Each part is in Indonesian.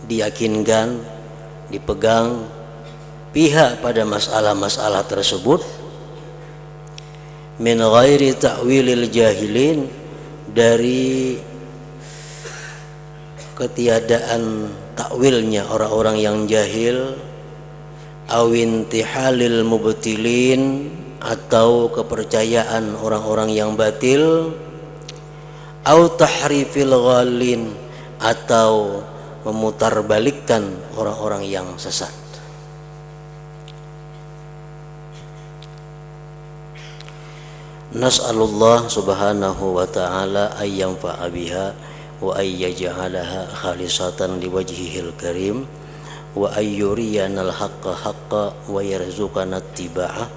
diyakinkan, dipegang pihak pada masalah-masalah tersebut min ghairi ta'wilil jahilin, dari ketiadaan takwilnya orang-orang yang jahil, awintihalil mubtilin, atau kepercayaan orang-orang yang batil, au tahrifil ghalin, atau memutarbalikkan orang-orang yang sesat. Nas'alullah subhanahu wa ta'ala ayyanfa'a biha wa ayyaj'alaha khalisatan liwajhihil karim wa ayyuriyanal haqqa haqqa wa yarzuqana ittiba'ah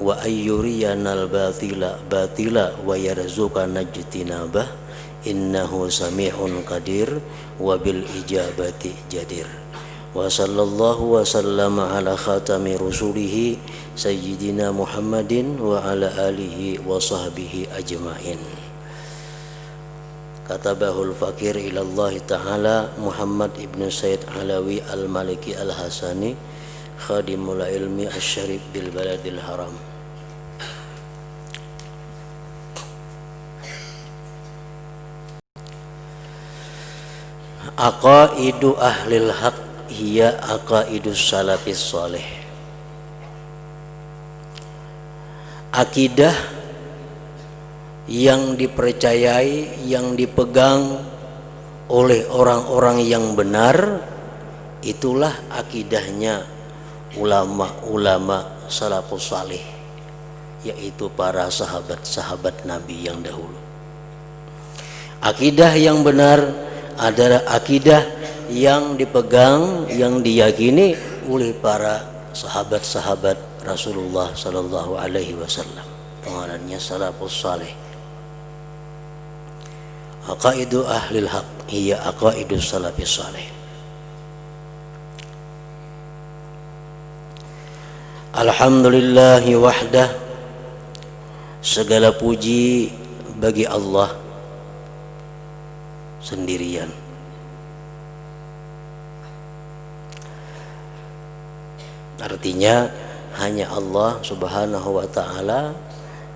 wa ayyuriyanal batila batila wa yarzuqana ijtinabah innahu sami'un qadir wa bil ijabati jadir. Wa sallallahu wa sallama ala khatami rusulihi sayyidina Muhammadin wa ala alihi wa sahbihi ajma'in. Katabahul fakir ilallahi ta'ala Muhammad ibn Sayyid Alawi al-Maliki al-Hasani khadimul ilmi asy-syarif bil baladil haram. Aqaidu ahlil haq hiya aqaidus salafis salih. Akidah yang dipercayai, yang dipegang oleh orang-orang yang benar, itulah akidahnya ulama-ulama salafus salih, yaitu para sahabat-sahabat Nabi yang dahulu. Akidah yang benar adalah akidah yang dipegang, yang diyakini oleh para sahabat-sahabat Rasulullah sallallahu alaihi wasallam. Pengarangnya salafus salih. Aqaidu ahlil haq hiya aqaidus salafis salih. Alhamdulillahi wahdah, segala puji bagi Allah sendirian. Artinya hanya Allah subhanahu wa ta'ala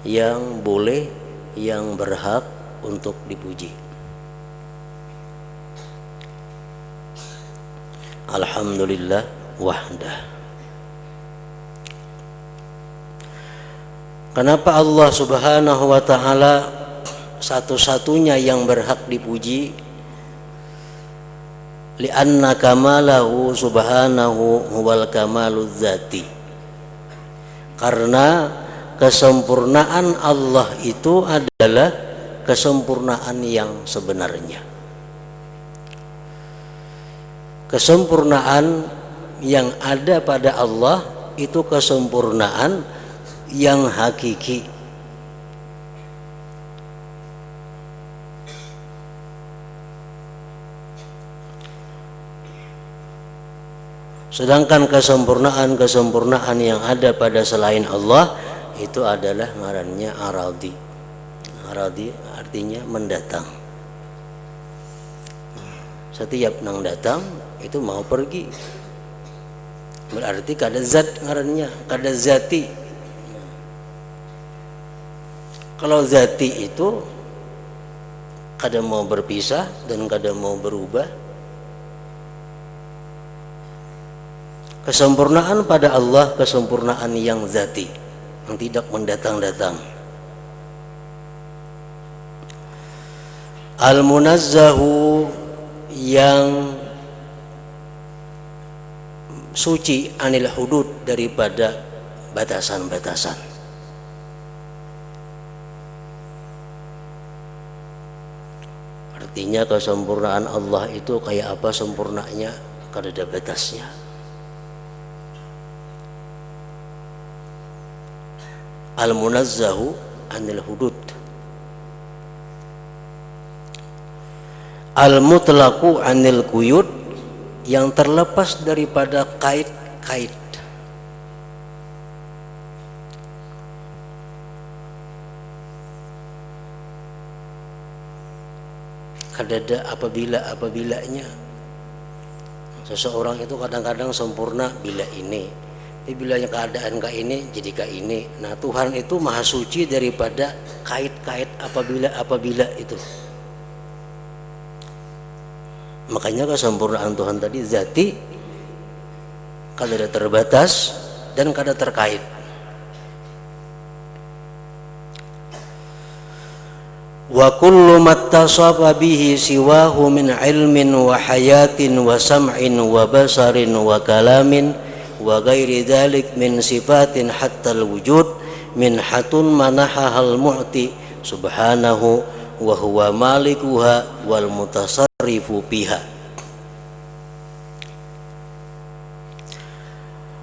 yang boleh, yang berhak untuk dipuji. Alhamdulillah wahdah. Kenapa Allah subhanahu wa ta'ala satu-satunya yang berhak dipuji? Li'anna kamalahu subhanahu huwal kamaluz zati. Karena kesempurnaan Allah itu adalah kesempurnaan yang sebenarnya. Kesempurnaan yang ada pada Allah itu kesempurnaan yang hakiki. Sedangkan kesempurnaan yang ada pada selain Allah itu adalah ngarannya aradi. Aradi artinya mendatang. Setiap nang datang itu mau pergi. Berarti kada zat ngarannya, kada zati. Kalau zati itu kada mau berpisah dan kada mau berubah. Kesempurnaan pada Allah kesempurnaan yang zati, yang tidak mendatang-datang. Al-munazzahu, yang suci, anil hudud, daripada batasan-batasan. Artinya kesempurnaan Allah itu kayak apa sempurnanya, kada ada batasnya. Al-munazzahu anil hudud. Al-mutlaqu anil quyud, yang terlepas daripada kait-kait. Kada ada apabila-apabilanya. Seseorang itu kadang-kadang sempurna bila ini, tapi bilanya keadaan kayak ini jadi kayak ini. Nah, Tuhan itu maha suci daripada kait-kait apabila itu. Makanya kesempurnaan Tuhan tadi zati, kada terbatas dan kada terkait. Wa kullu mattasafa bihi siwahu min ilmin wa hayatin wa sam'in wa basarin wa kalamin wa ghairi dhalik min sifatin hatta al-wujud min hatun manahahal mu'ti subhanahu wa huwa malikuha wal mutasarrifu biha.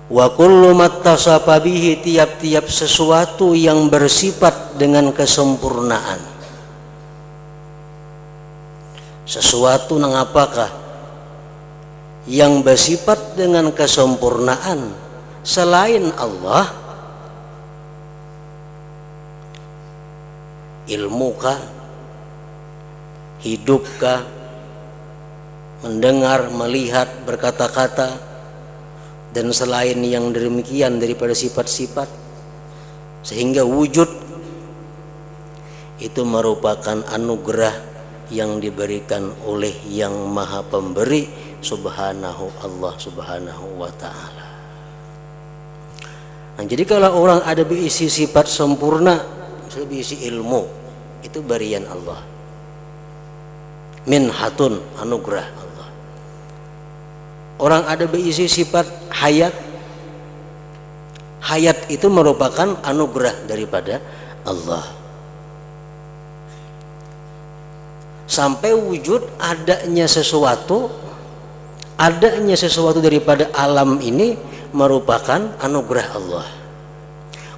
Wa kullu mattasafa bihi, tiap-tiap sesuatu yang bersifat dengan kesempurnaan. Sesuatu nang apakah yang bersifat dengan kesempurnaan selain Allah? Ilmukah, hidupkah, mendengar, melihat, berkata-kata, dan selain yang demikian daripada sifat-sifat, sehingga wujud itu merupakan anugerah yang diberikan oleh yang maha pemberi subhanahu Allah subhanahu wa ta'ala. Nah, jadi kalau orang ada berisi sifat sempurna, berisi ilmu, itu berian Allah, minhatun, anugerah Allah. Orang ada berisi sifat hayat, hayat itu merupakan anugerah daripada Allah. Sampai wujud adanya sesuatu daripada alam ini merupakan anugerah Allah.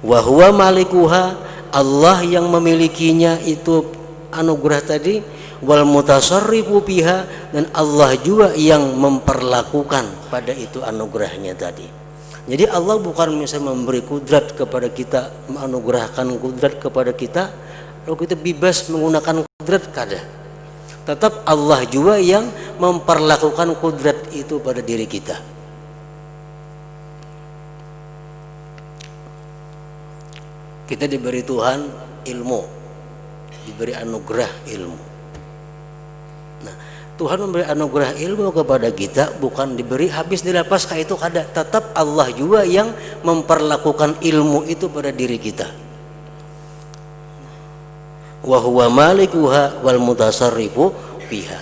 Wa huwa malikuha, Allah yang memilikinya itu anugerah tadi, wal mutasarrifu biha, dan Allah juga yang memperlakukan pada itu anugerahnya tadi. Jadi Allah bukan misalnya memberi kudrat kepada kita, menganugerahkan kudrat kepada kita lalu kita bebas menggunakan kudrat, kada. Tetap Allah juga yang memperlakukan kudrat itu pada diri kita. Kita diberi Tuhan ilmu, diberi anugerah ilmu. Nah, Tuhan memberi anugerah ilmu kepada kita bukan diberi habis dilepas kayak itu kada. Tetap Allah juga yang memperlakukan ilmu itu pada diri kita. Wa huwa malikuha wal mutasarrifu biha.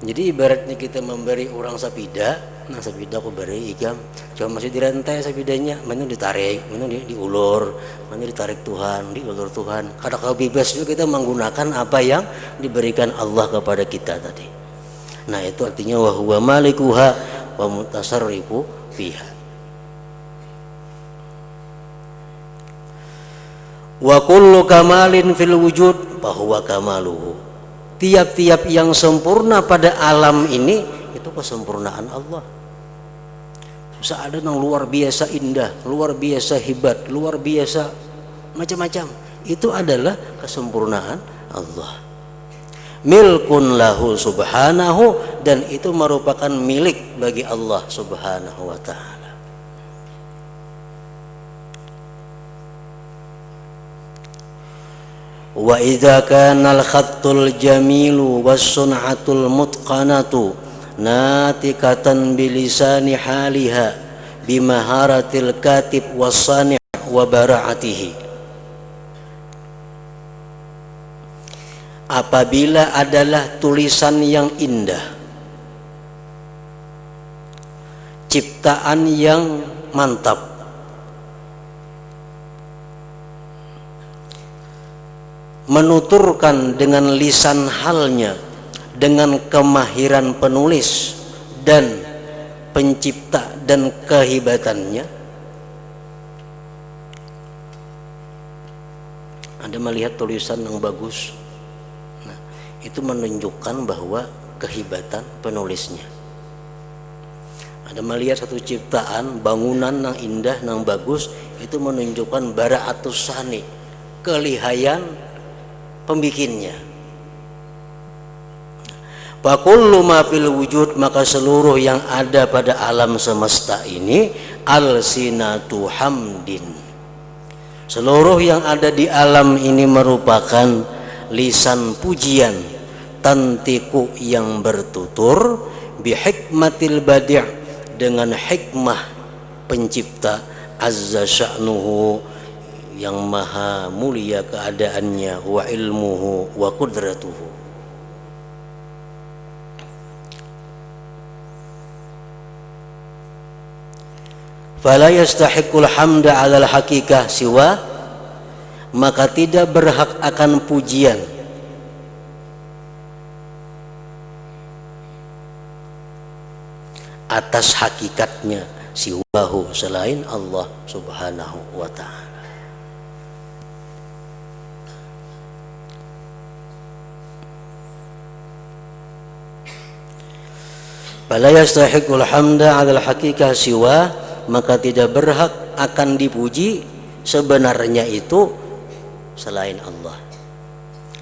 Jadi ibaratnya kita memberi orang sapida, nah sapida aku beri ikam, cuma masih dirantai sapidanya, mana ditarik, mana diulur, mana ditarik Tuhan, diulur Tuhan. Kada kau bebas juga kita menggunakan apa yang diberikan Allah kepada kita tadi. Nah, itu artinya wa huwa malikuha wa mutasarrifu biha. Wa kullu kamalin fil wujud bahwa kamaluhu, tiap-tiap yang sempurna pada alam ini itu kesempurnaan Allah. Bisa ada yang luar biasa indah, luar biasa hebat, luar biasa macam-macam, itu adalah kesempurnaan Allah. Milkun lahu subhanahu, dan itu merupakan milik bagi Allah subhanahu wa ta'ala. Wa idza kana al-khattul jamilu was-sun'atul mutqanatu natikatan bilisani haliha bimaharatil katib was-sani' wa bara'atihi. Apabila adalah tulisan yang indah, ciptaan yang mantap, menuturkan dengan lisan halnya, dengan kemahiran penulis dan pencipta dan kehebatannya. Anda melihat tulisan yang bagus, nah, itu menunjukkan bahwa kehebatan penulisnya. Anda melihat satu ciptaan, bangunan yang indah, yang bagus, itu menunjukkan bara'atus sani, kelihayan pembikinnya. Fa kullu ma fil wujud, maka seluruh yang ada pada alam semesta ini alsinatu hamdin. Seluruh yang ada di alam ini merupakan lisan pujian, tantiku yang bertutur, bihikmatil badi', dengan hikmah pencipta, azza sya'nuhu, yang maha mulia keadaannya, wa ilmuhu wa qudratuhu. Fala yastahiqul hamda 'alal hakikah siwa, maka tidak berhak akan pujian atas hakikatnya siwahu, selain Allah subhanahu wa ta'ala. Fala yastahiqul hamda 'alal hakikah siwa, maka tidak berhak akan dipuji sebenarnya itu selain Allah.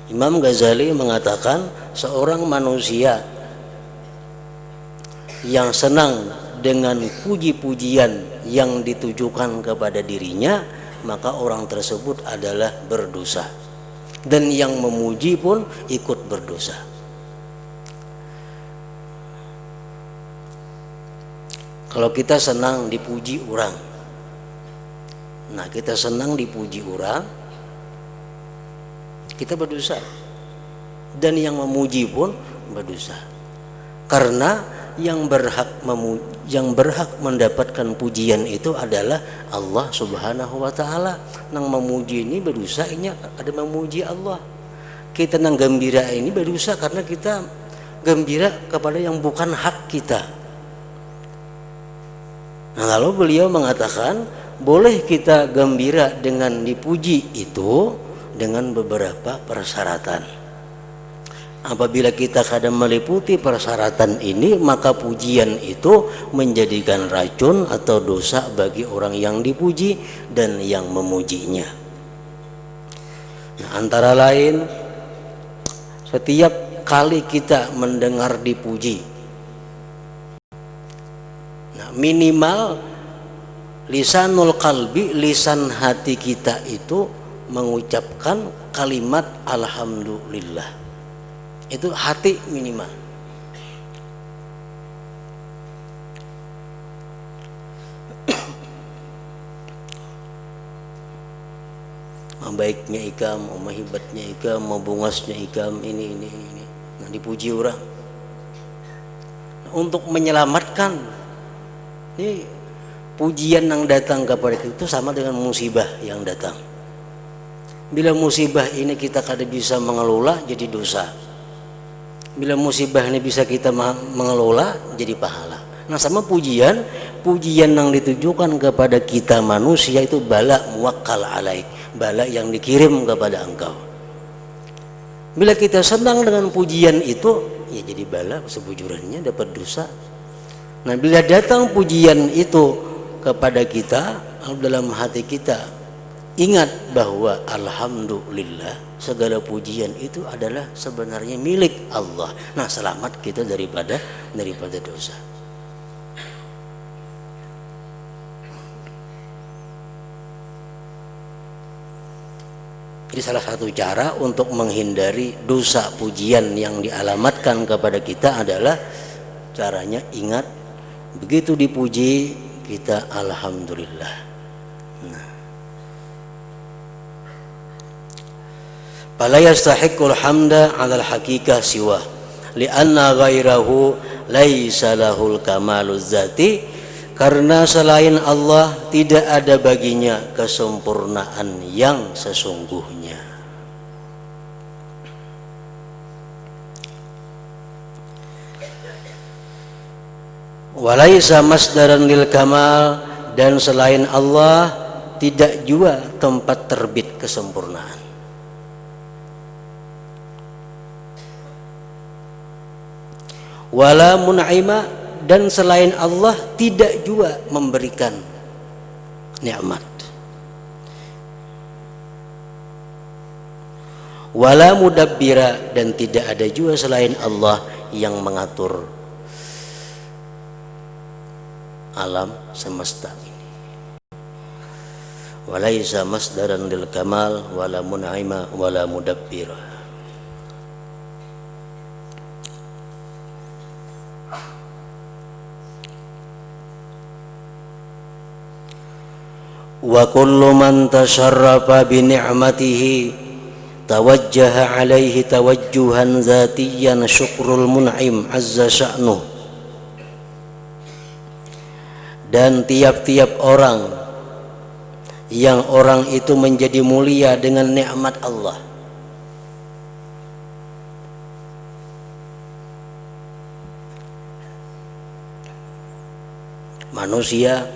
Imam Ghazali mengatakan seorang manusia yang senang dengan puji-pujian yang ditujukan kepada dirinya, maka orang tersebut adalah berdosa, dan yang memuji pun ikut berdosa. Kalau kita senang dipuji orang, nah kita senang dipuji orang, kita berdosa, dan yang memuji pun berdosa, karena yang berhak mendapatkan pujian itu adalah Allah subhanahu wa ta'ala. Nang memuji ini berdosa, ini ada memuji Allah. Kita nang gembira ini berdosa karena kita gembira kepada yang bukan hak kita. Nah, lalu beliau mengatakan boleh kita gembira dengan dipuji itu dengan beberapa persyaratan. Apabila kita kadang meliputi persyaratan ini, maka pujian itu menjadikan racun atau dosa bagi orang yang dipuji dan yang memujinya. Nah, antara lain, setiap kali kita mendengar dipuji, minimal lisanul qalbi, lisan hati kita itu mengucapkan kalimat alhamdulillah. Itu hati minimal. Baiknya ikam, mahibatnya ikam, bungasnya ikam, ini. Nah, dipuji orang. Nah, untuk menyelamatkan, ini pujian yang datang kepada kita itu sama dengan musibah yang datang. Bila musibah ini kita kada bisa mengelola, jadi dosa. Bila musibah ini bisa kita mengelola, jadi pahala. Nah, sama pujian yang ditujukan kepada kita manusia itu bala muwakkal alaik, bala yang dikirim kepada engkau. Bila kita senang dengan pujian itu, ya jadi bala, sebujurannya dapat dosa. Nah, bila datang pujian itu kepada kita, dalam hati kita ingat bahwa alhamdulillah, segala pujian itu adalah sebenarnya milik Allah. Nah, selamat kita daripada dosa. Jadi salah satu cara untuk menghindari dosa pujian yang dialamatkan kepada kita adalah caranya ingat, begitu dipuji kita alhamdulillah. Nah, fala yastahiqul hamda 'alal haqiqah siwa li'anna ghairahu laisa lahul kamaluz zati, karena selain Allah tidak ada baginya kesempurnaan yang sesungguhnya. Walaisa masdaran lil kamal, dan selain Allah tidak juga tempat terbit kesempurnaan. Wala mun'ima, dan selain Allah tidak juga memberikan nikmat. Wala mudabbira, dan tidak ada juga selain Allah yang mengatur alam semesta ini. Walaisa masdaran lil kamal wala mun'ima wala mudabbira. Wa kullu man tasharrafa bi ni'matihi tawajjaha alaihi tawajjuhan zatiyan syukrul mun'im azza sya'nuh. Dan tiap-tiap orang yang orang itu menjadi mulia dengan nikmat Allah, manusia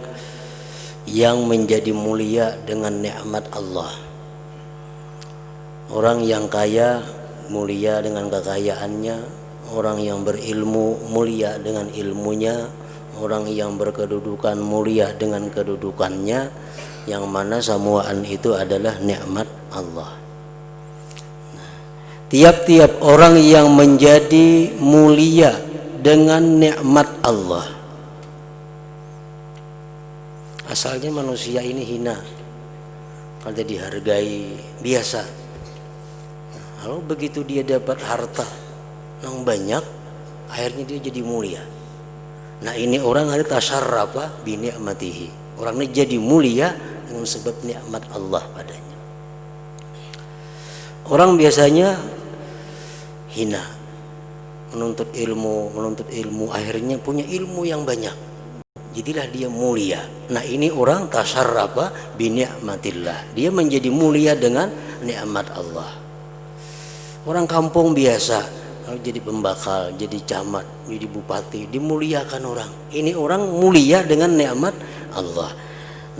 yang menjadi mulia dengan nikmat Allah. Orang yang kaya mulia dengan kekayaannya, orang yang berilmu mulia dengan ilmunya, orang yang berkedudukan mulia dengan kedudukannya, yang mana semuaan itu adalah nikmat Allah. Tiap-tiap orang yang menjadi mulia dengan nikmat Allah, asalnya manusia ini hina, kalau dihargai biasa. Lalu begitu dia dapat harta yang banyak, akhirnya dia jadi mulia. Nah, ini orang ada tasyarrafa bi ni'matihi. Orang ini jadi mulia dengan sebab nikmat Allah padanya. Orang biasanya hina, menuntut ilmu, akhirnya punya ilmu yang banyak. Jadilah dia mulia. Nah, ini orang tasyarrafa bi ni'matillah. Dia menjadi mulia dengan nikmat Allah. Orang kampung biasa, lalu jadi pembakal, jadi camat, jadi bupati, dimuliakan orang. Ini orang mulia dengan nikmat Allah.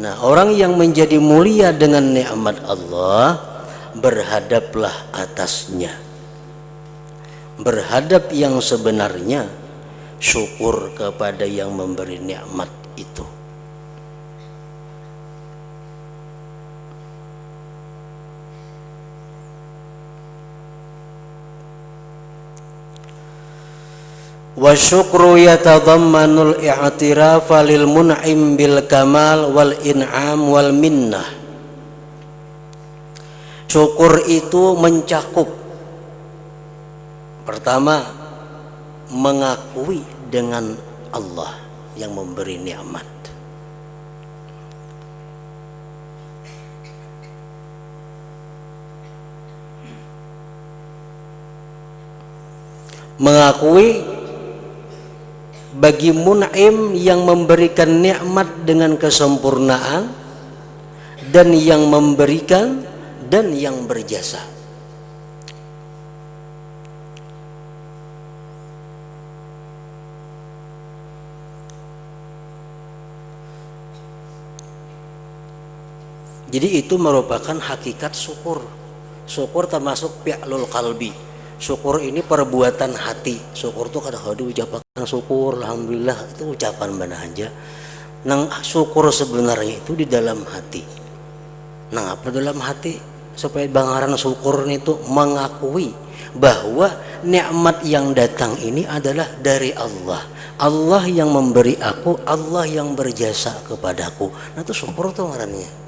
Nah, orang yang menjadi mulia dengan nikmat Allah, berhadaplah atasnya. Berhadap yang sebenarnya, syukur kepada yang memberi nikmat itu. Wa syukru yatadammanul i'tirafa lil mun'im bil kamal wal in'am wal minnah. Syukur itu mencakup, pertama, mengakui dengan Allah yang memberi nikmat. Mengakui bagi mun'im yang memberikan nikmat dengan kesempurnaan, dan yang memberikan dan yang berjasa. Jadi itu merupakan hakikat syukur. Syukur termasuk fi'lul qalbi. Syukur ini perbuatan hati. Syukur itu kadang-kadang ucapan syukur, alhamdulillah, itu ucapan mana aja. Nang syukur sebenarnya itu di dalam hati. Nang apa dalam hati? Supaya bangaran syukur itu mengakui bahwa nikmat yang datang ini adalah dari Allah. Allah yang memberi aku, Allah yang berjasa kepadaku. Nah, itu syukur tuh ngarannya.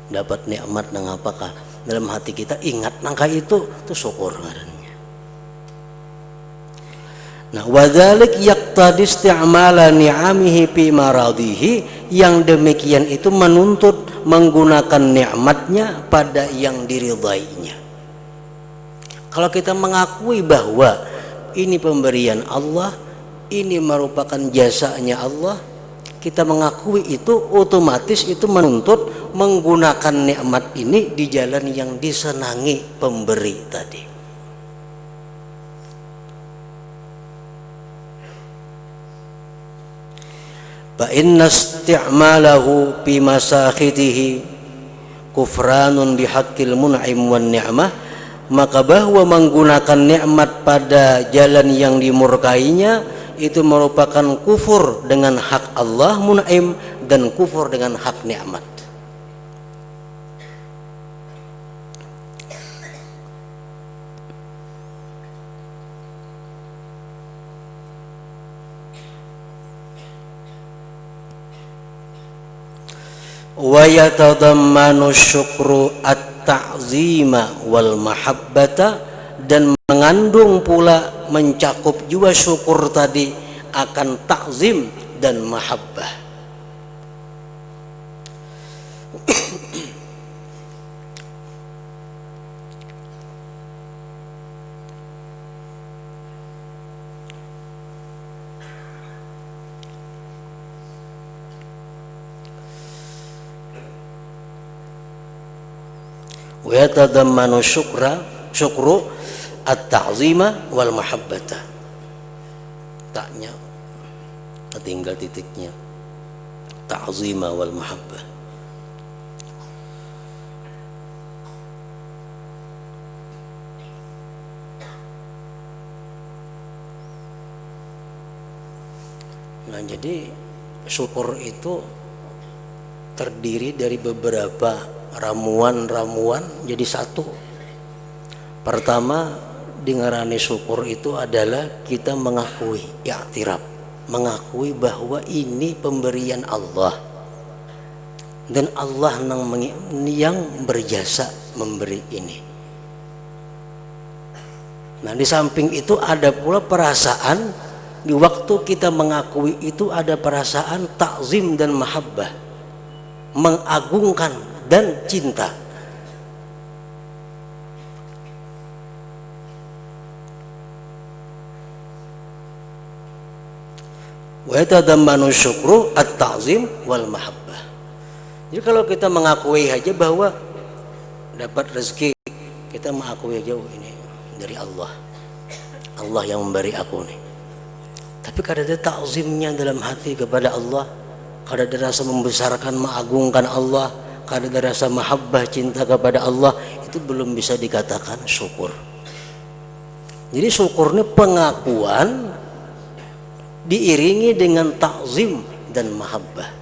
Dapat nikmat nang apakah? Dalam hati kita ingat nangka itu syukur ngarannya. Nah, wadzalik yaqtadi isti'mala ni'amihi fi maradihi, yang demikian itu menuntut menggunakan nikmatnya pada yang diridainya. Kalau kita mengakui bahwa ini pemberian Allah, ini merupakan jasanya Allah, kita mengakui itu, otomatis itu menuntut menggunakan nikmat ini di jalan yang disenangi pemberi tadi. Fa inna isti'malahu fi masakhitihi kufranun bihaqqil mun'im wan ni'mah, maka bahwa menggunakan nikmat pada jalan yang dimurkainya itu merupakan kufur dengan hak Allah mun'im dan kufur dengan hak nikmat. wa yatadammanu syukru at-ta'zima wal mahabbata, dan mengandung pula mencakup juga syukur tadi akan ta'zim dan mahabbah. Wa yatadammanu syukru at-ta'zima wal mahabbata. Taknya tinggal titiknya, ta'zima wal mahabbah. Nah, jadi syukur itu terdiri dari beberapa ramuan-ramuan jadi satu. Pertama, dengarane syukur itu adalah kita mengakui, i'tiraf, mengakui bahwa ini pemberian Allah dan Allah yang berjasa memberi ini. Nah, di samping itu ada pula perasaan, di waktu kita mengakui itu ada perasaan ta'zim dan mahabbah, mengagungkan dan cinta. Wa yatadammanu syukru at-ta'zim wal mahabbah. Jadi kalau kita mengakui aja bahwa dapat rezeki, kita mengakui aja ini dari Allah, Allah yang memberi aku nih. Tapi kada ada ta'zimnya dalam hati kepada Allah, kada ada rasa membesarkan, mengagungkan Allah, kada ada rasa mahabbah, cinta kepada Allah, itu belum bisa dikatakan syukur. Jadi syukur ini pengakuan diiringi dengan ta'zim dan mahabbah.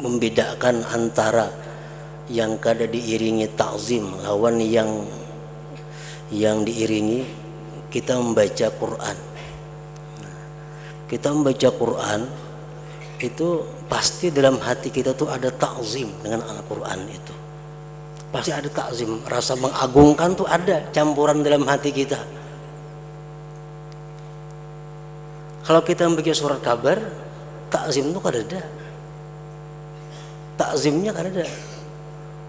Membedakan antara yang kada diiringi ta'zim lawan yang diiringi, kita membaca Quran. Kita membaca Quran itu pasti dalam hati kita tuh ada ta'zim dengan Al-Quran itu. Pasti ada ta'zim, rasa mengagungkan tuh ada campuran dalam hati kita. Kalau kita membaca surat kabar, ta'zim tuh kada ada. Ta'zimnya kada ada.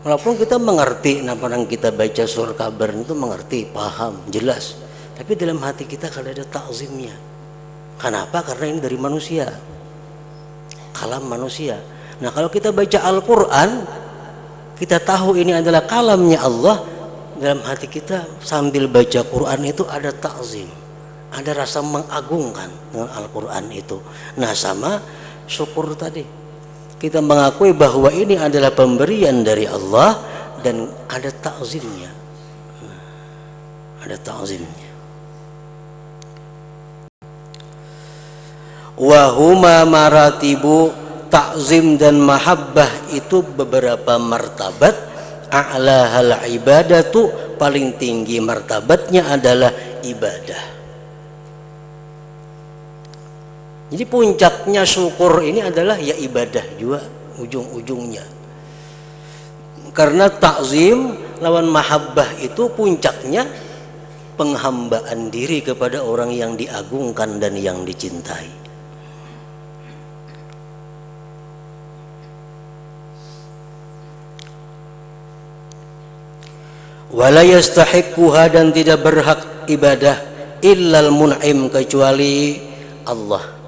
Walaupun kita mengerti, nah yang kita baca surat kabar itu mengerti, paham, jelas, tapi dalam hati kita kada ada ta'zimnya. Kenapa? Karena ini dari manusia, kalam manusia. Nah, kalau kita baca Al-Quran, kita tahu ini adalah kalamnya Allah, dalam hati kita sambil baca Quran itu ada ta'zim, ada rasa mengagungkan dengan Al-Quran itu. Nah, sama syukur tadi, kita mengakui bahwa ini adalah pemberian dari Allah dan ada ta'zimnya. Ada ta'zimnya. Wa huma maratibu, ta'zim dan mahabbah itu beberapa martabat. A'lahal ibadatu, paling tinggi martabatnya adalah ibadah. Jadi puncaknya syukur ini adalah ya ibadah juga ujung-ujungnya. Karena ta'zim lawan mahabbah itu puncaknya penghambaan diri kepada orang yang diagungkan dan yang dicintai. Wala yastahiquha, dan tidak berhak ibadah illal mun'im, kecuali Allah.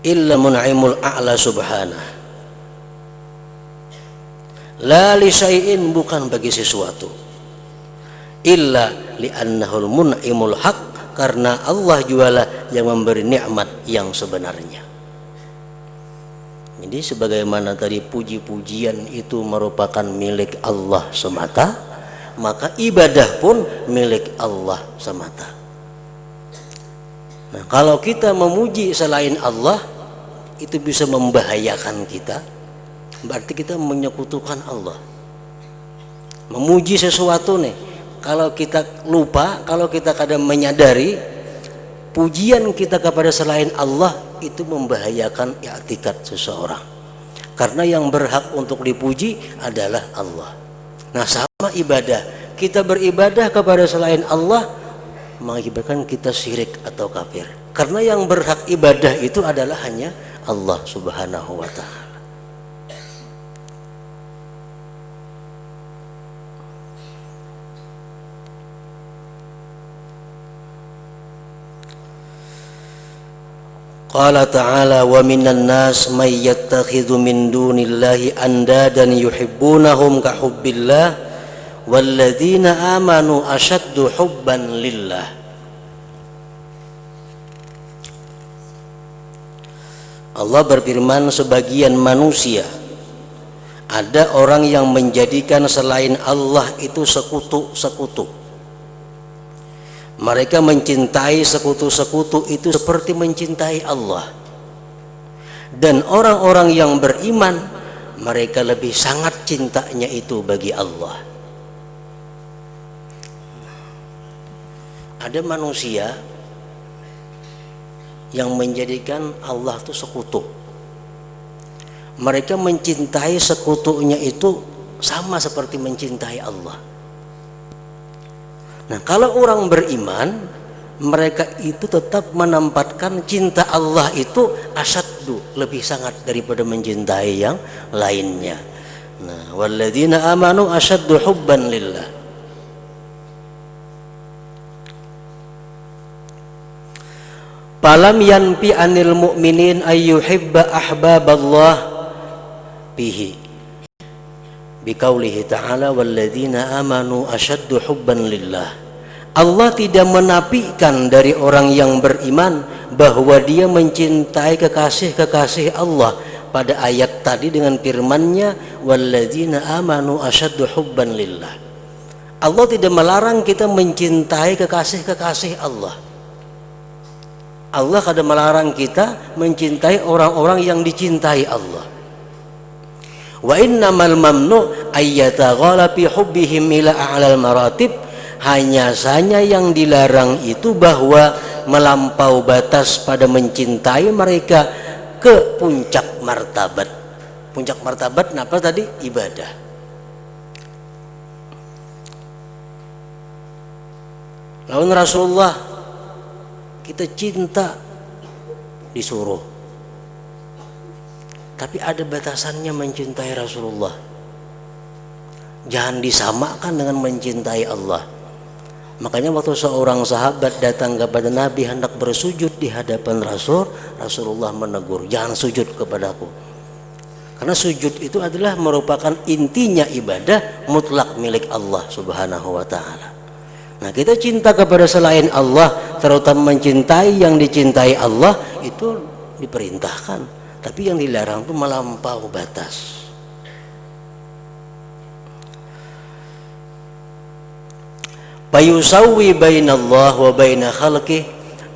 Illa mun'imul a'la subhanah, la li syai'in, bukan bagi sesuatu, illa li'annahul mun'imul haq, karena Allah jualah yang memberi nikmat yang sebenarnya. Jadi sebagaimana tadi puji-pujian itu merupakan milik Allah semata, maka ibadah pun milik Allah semata. Nah, kalau kita memuji selain Allah, itu bisa membahayakan kita. Berarti kita menyekutukan Allah. Memuji sesuatu nih, kalau kita lupa, kalau kita kadang menyadari pujian kita kepada selain Allah itu membahayakan i'tikad seseorang. Karena yang berhak untuk dipuji adalah Allah. Nah, sama ibadah. Kita beribadah kepada selain Allah mengakibatkan kita syirik atau kafir. Karena yang berhak ibadah itu adalah hanya Allah Subhanahu wa ta'ala. Qala ta'ala wa minan nas may yattakhidhu min dunillahi andadan yuhibbunahum ka hubbillah walladzina amanu ashaddu hubban lillah. Allah berfirman, sebagian manusia ada orang yang menjadikan selain Allah itu sekutu-sekutu. Mereka mencintai sekutu-sekutu itu seperti mencintai Allah. Dan orang-orang yang beriman, mereka lebih sangat cintanya itu bagi Allah. Ada manusia yang menjadikan Allah itu sekutu. Mereka mencintai sekutunya itu sama seperti mencintai Allah. Nah, kalau orang beriman, mereka itu tetap menempatkan cinta Allah itu asyaddu, lebih sangat daripada mencintai yang lainnya. Nah, walladzina amanu asyaddu hubban lillah. Falam yanfi anil mu'minin ayyuhibba ahbaballah bihi. Biqaulihi ta'ala walladzina amanu asyaddu hubban lillah. Allah tidak menafikan dari orang yang beriman bahwa dia mencintai kekasih-kekasih Allah pada ayat tadi dengan firman-Nya walladzina amanu asyaddu hubban lillah. Allah tidak melarang kita mencintai kekasih-kekasih Allah. Allah kada melarang kita mencintai orang-orang yang dicintai Allah. Wa innamal mamnu ayyataghala fi hubbihim ila a'lal maratib. Hanya saja yang dilarang itu bahwa melampau batas pada mencintai mereka ke puncak martabat. Puncak martabat apa tadi? Ibadah. Lalu Rasulullah kita cinta disuruh, tapi ada batasannya mencintai Rasulullah. Jangan disamakan dengan mencintai Allah. Makanya waktu seorang sahabat datang kepada Nabi hendak bersujud di hadapan Rasulullah menegur, jangan sujud kepadaku. Karena sujud itu adalah merupakan intinya ibadah mutlak milik Allah Subhanahu wa ta'ala. Nah, kita cinta kepada selain Allah, terutama mencintai yang dicintai Allah, itu diperintahkan. Tapi yang dilarang itu melampau batas. Fayusawwi bainallah wa baina khalqih,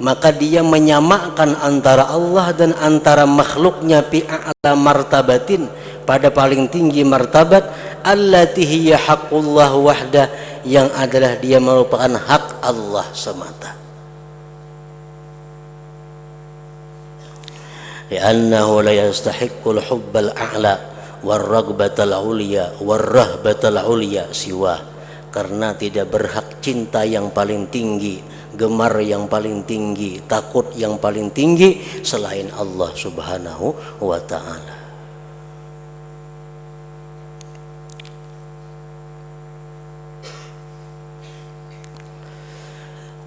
maka dia menyamakan antara Allah dan antara makhluknya fi a'la martabatin, pada paling tinggi martabat, allati hiya haqqullah wahdah, yang adalah dia merupakan hak Allah semata. Li'annahu la yastahiqqul hubbal a'la war-ragbatal 'ulya war-rahbatal 'ulya siwa, karena tidak berhak cinta yang paling tinggi, gemar yang paling tinggi, takut yang paling tinggi selain Allah Subhanahu wa ta'ala.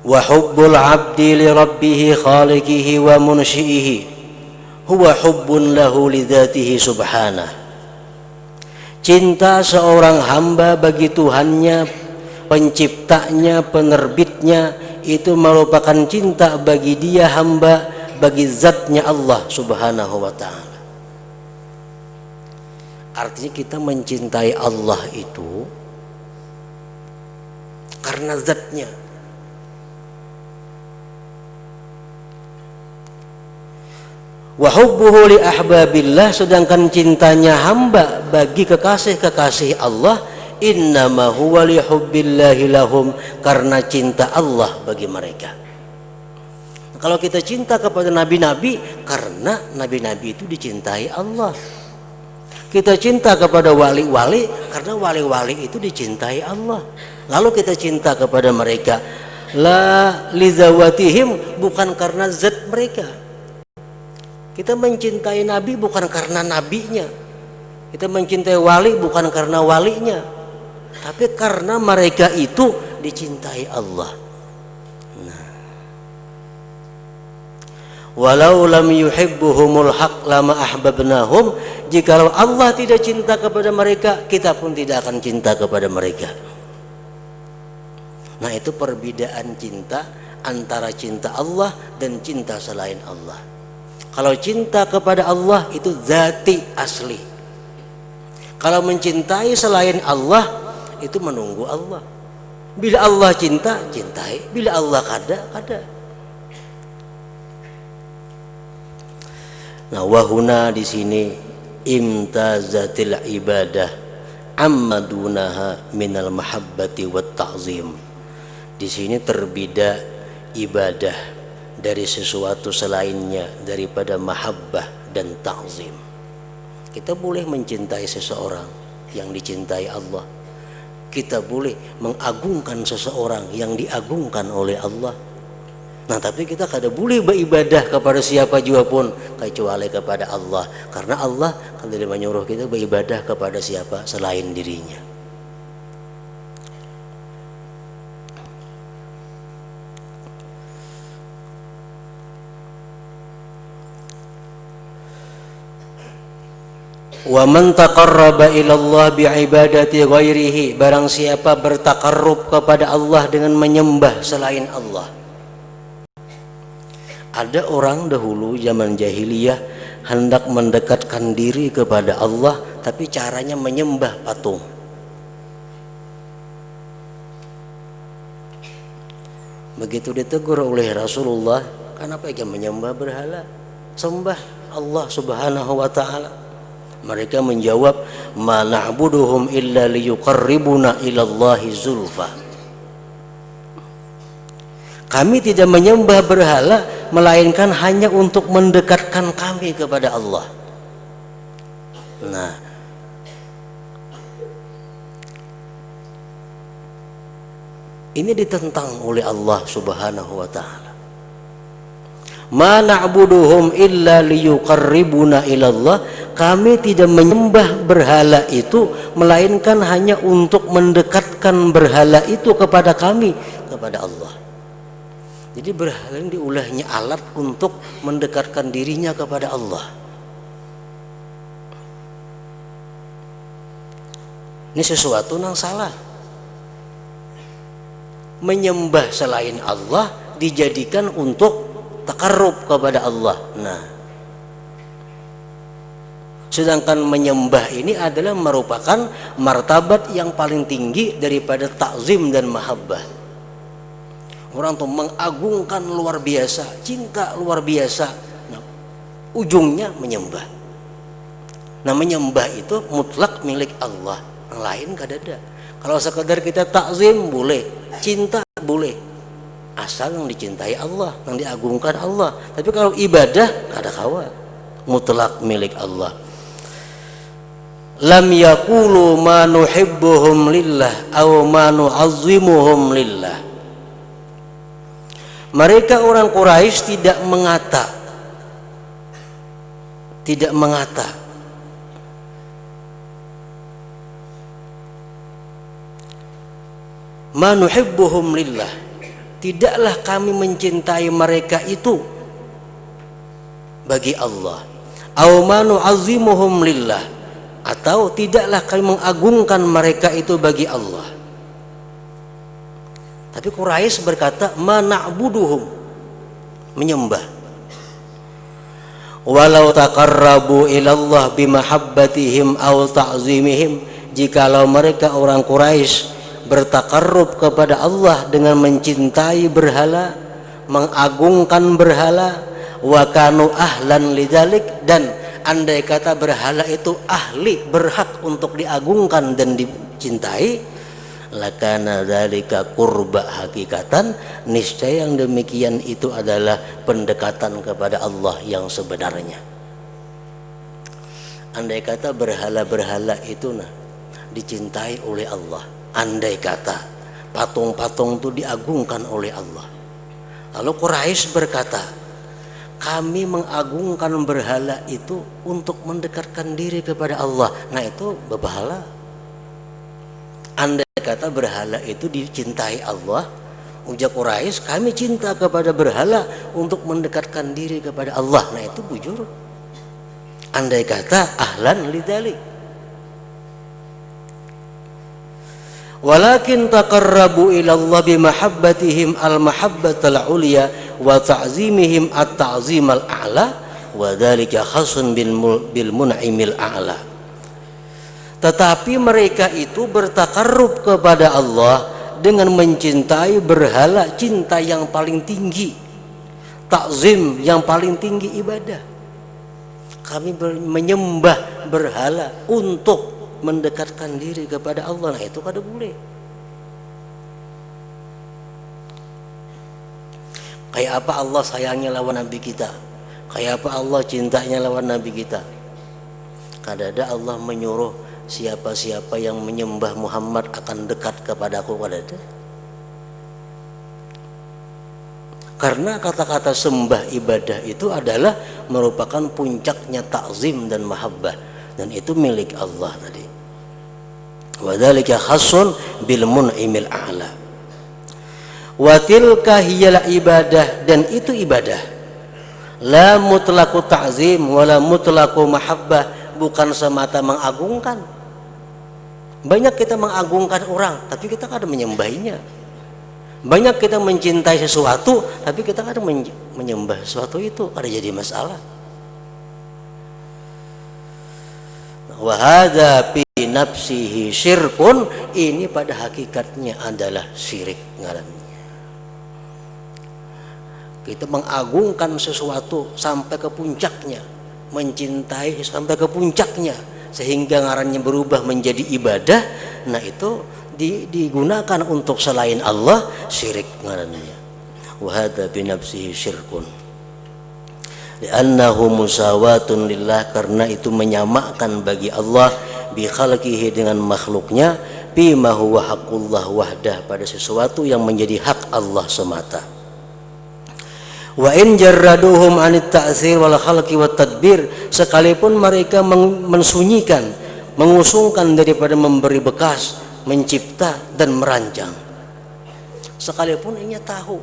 Wa hubbul 'abdi li rabbih khaliqihi wa munsyi'ihi huwa hubbun lahu li dzatihi subhanahu. Cinta seorang hamba bagi Tuhannya, penciptanya, penerbitnya, itu merupakan cinta bagi dia hamba, bagi zatnya Allah Subhanahu wa ta'ala. Artinya kita mencintai Allah itu karena zatnya. Wa hubbuhu li ahbabillah, sedangkan cintanya hamba bagi kekasih-kekasih Allah innama huwa lihubbillahi lahum, karena cinta Allah bagi mereka. Kalau kita cinta kepada nabi-nabi, karena nabi-nabi itu dicintai Allah. Kita cinta kepada wali-wali, karena wali-wali itu dicintai Allah. Lalu kita cinta kepada mereka, la lizawatihim, bukan karena zat mereka. Kita mencintai nabi bukan karena nabinya. Kita mencintai wali bukan karena walinya, tapi karena mereka itu dicintai Allah. Walau lam yuhibbuhumul haq lama ahbabnahum, jikalau Allah tidak cinta kepada mereka, kita pun tidak akan cinta kepada mereka. Nah, itu perbedaan cinta antara cinta Allah dan cinta selain Allah. Kalau cinta kepada Allah itu zati asli. Kalau mencintai selain Allah itu menunggu Allah. Bila Allah cinta, cintai. Bila Allah kada, kada. Nah, wahuna di sini imtazatil ibadah amma dunaha minal mahabbati wat ta'zim. Di sini terbeda ibadah dari sesuatu selainnya daripada mahabbah dan ta'zim. Kita boleh mencintai seseorang yang dicintai Allah. Kita boleh mengagungkan seseorang yang diagungkan oleh Allah. Nah, tapi kita kada boleh beribadah kepada siapa juga pun kecuali kepada Allah, karena Allah kan tidak menyuruh kita beribadah kepada siapa selain dirinya. Wa man taqarraba ila Allah bi'ibadati ghairihi, barang siapa bertakarrub kepada Allah dengan menyembah selain Allah. Ada orang dahulu zaman jahiliyah hendak mendekatkan diri kepada Allah, tapi caranya menyembah patung. Begitu ditegur oleh Rasulullah, kenapa ia menyembah berhala? Sembah Allah Subhanahu wa ta'ala. Mereka menjawab, ma na'buduhum illa liyuqarribuna ilallahi zulfa. Kami tidak menyembah berhala melainkan hanya untuk mendekatkan kami kepada Allah. Nah, ini ditentang oleh Allah Subhanahu wa ta'ala. Ma na'buduhum illa liyuqarribuna ilallah, kami tidak menyembah berhala itu melainkan hanya untuk mendekatkan berhala itu kepada kami, kepada Allah. Jadi berhala ini diulahnya alat untuk mendekatkan dirinya kepada Allah. Ini sesuatu yang salah. Menyembah selain Allah dijadikan untuk takarrub kepada Allah. Nah, sedangkan menyembah ini adalah merupakan martabat yang paling tinggi daripada ta'zim dan mahabbah. Orang tuh mengagungkan luar biasa, cinta luar biasa. Nah, ujungnya menyembah. Nah, menyembah itu mutlak milik Allah, yang lain kadada. Kalau sekedar kita takzim boleh, cinta boleh, asal yang dicintai Allah, yang diagungkan Allah. Tapi kalau ibadah kada kawa, mutlak milik Allah. Lam yaqulu ma nuhibbuhum lillah aw ma nu'azzimuhum lillah. Mereka orang Quraisy tidak mengata ma nuhibbuhum lillah, tidaklah kami mencintai mereka itu bagi Allah, au ma nu'azzimuhum lillah, atau tidaklah kami mengagungkan mereka itu bagi Allah. Tapi Quraisy berkata ma na'buduhum, menyembah. Walau taqarrabu ilallah bimahabbatihim aw ta'zimihim, jikalau mereka orang Quraisy bertakarrub kepada Allah dengan mencintai berhala, mengagungkan berhala, wa kanu ahlan lidzalik, dan andai kata berhala itu ahli berhak untuk diagungkan dan dicintai, lakana dzalika qurba hakikatan, niscaya yang demikian itu adalah pendekatan kepada Allah yang sebenarnya. Andai kata berhala-berhala itu dicintai oleh Allah, andai kata patung-patung itu diagungkan oleh Allah, lalu Quraisy berkata, kami mengagungkan berhala itu untuk mendekatkan diri kepada Allah, nah itu berhala. Andai kata berhala itu dicintai Allah, ujar Quraisy, kami cinta kepada berhala untuk mendekatkan diri kepada Allah, nah itu bujur. Andai kata ahlan lidzalik. Walakin taqarrabu ila Allah bimahabbatihim al-mahabbatal ulya wa ta'zimihim at-ta'zimal a'la wa dzalika khasun bil mun'imil a'la. Tetapi mereka itu bertakarrub kepada Allah dengan mencintai berhala cinta yang paling tinggi, takzim yang paling tinggi ibadah. Kami menyembah berhala untuk mendekatkan diri kepada Allah, nah itu kada boleh. Kayak apa Allah sayangnya lawan Nabi kita, kayak apa Allah cintanya lawan Nabi kita. Kada ada Allah menyuruh siapa-siapa yang menyembah Muhammad akan dekat kepadaku, kada ada. Karena kata-kata sembah ibadah itu adalah merupakan puncaknya takzim dan mahabbah, dan itu milik Allah tadi. Wa dzalika khasun bil mun'imil a'la. Wa tilka hiyal ibadah, dan itu ibadah. La mutlaqu ta'zim wala mutlaqu mahabbah, bukan semata mengagungkan. Banyak kita mengagungkan orang tapi kita kada menyembahnya. Banyak kita mencintai sesuatu tapi kita kadang menyembah sesuatu itu, ada jadi masalah. Wa hadza fi nafsihi syirkun, ini pada hakikatnya adalah syirik ngarannya. Kita mengagungkan sesuatu sampai ke puncaknya, mencintai sampai ke puncaknya sehingga ngarannya berubah menjadi ibadah, nah itu digunakan untuk selain Allah, syirik ngarannya. Wa hadza bi nafsihi syirkun li'annahu musawatun lillah, karena itu menyamakan bagi Allah bi khalqihi dengan makhluknya, bima huwa haqqullah wahdah, pada sesuatu yang menjadi hak Allah semata. Wa in jarraduhum anit ta'sir wal khalqi wat tadbir, sekalipun mereka mensunyikan, mengusungkan daripada memberi bekas, mencipta dan merancang, sekalipun ia tahu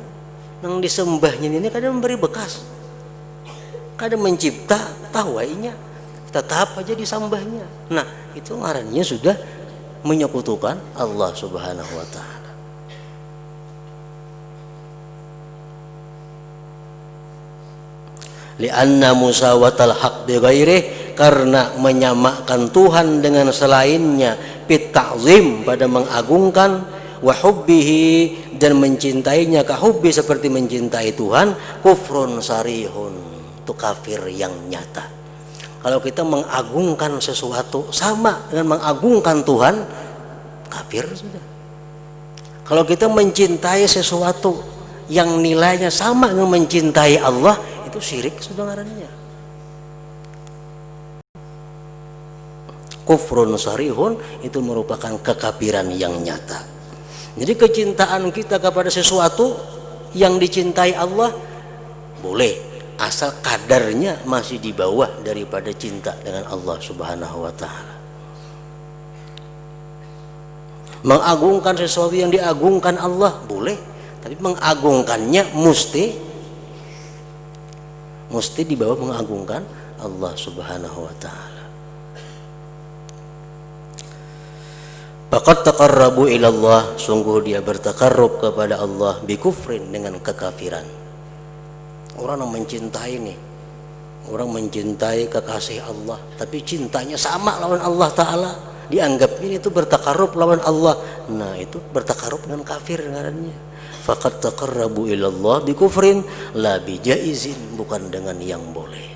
yang disembahnya ini kadang memberi bekas, kadang mencipta, tahu inya tetap aja disembahnya, nah itu ngarannya sudah menyekutukan Allah Subhanahu wa ta'ala. Lianna musawatal haq bi ghairih, karena menyamakan Tuhan dengan selainnya, fit ta'zim, pada mengagungkan, wa hubbihi, dan mencintainya, ka hubbi, seperti mencintai Tuhan, kufrun sarihun, itu kafir yang nyata. Kalau kita mengagungkan sesuatu sama dengan mengagungkan Tuhan, kafir sudah. Kalau kita mencintai sesuatu yang nilainya sama dengan mencintai Allah, itu syirik sudah ngarannya. Kufrun sarihun, itu merupakan kekafiran yang nyata. Jadi kecintaan kita kepada sesuatu yang dicintai Allah boleh, asal kadarnya masih di bawah daripada cinta dengan Allah Subhanahu wa ta'ala. Mengagungkan sesuatu yang diagungkan Allah boleh, tapi mengagungkannya mesti di bawah mengagungkan Allah Subhanahu wa ta'ala. Faqad taqarrabu ila Allah, sungguh dia bertakarrub kepada Allah bikufrin, dengan kekafiran. Orang yang mencintai nih, orang mencintai kekasih Allah tapi cintanya sama lawan Allah Ta'ala, dianggap ini itu bertakarrub lawan Allah, nah itu bertakarrub dengan kafir ngarannya. Faqad taqarrabu ila Allah bikufrin la bijaizin, bukan dengan yang boleh.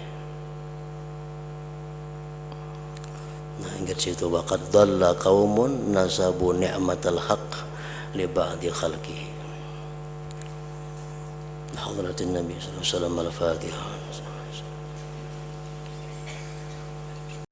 Nah, ingat situ waqad dhalla qaumun nasabu ni'matal haqq li ba'di khalqihi. Hadratin Nabi sallallahu alaihi wasallam al-Fatihah.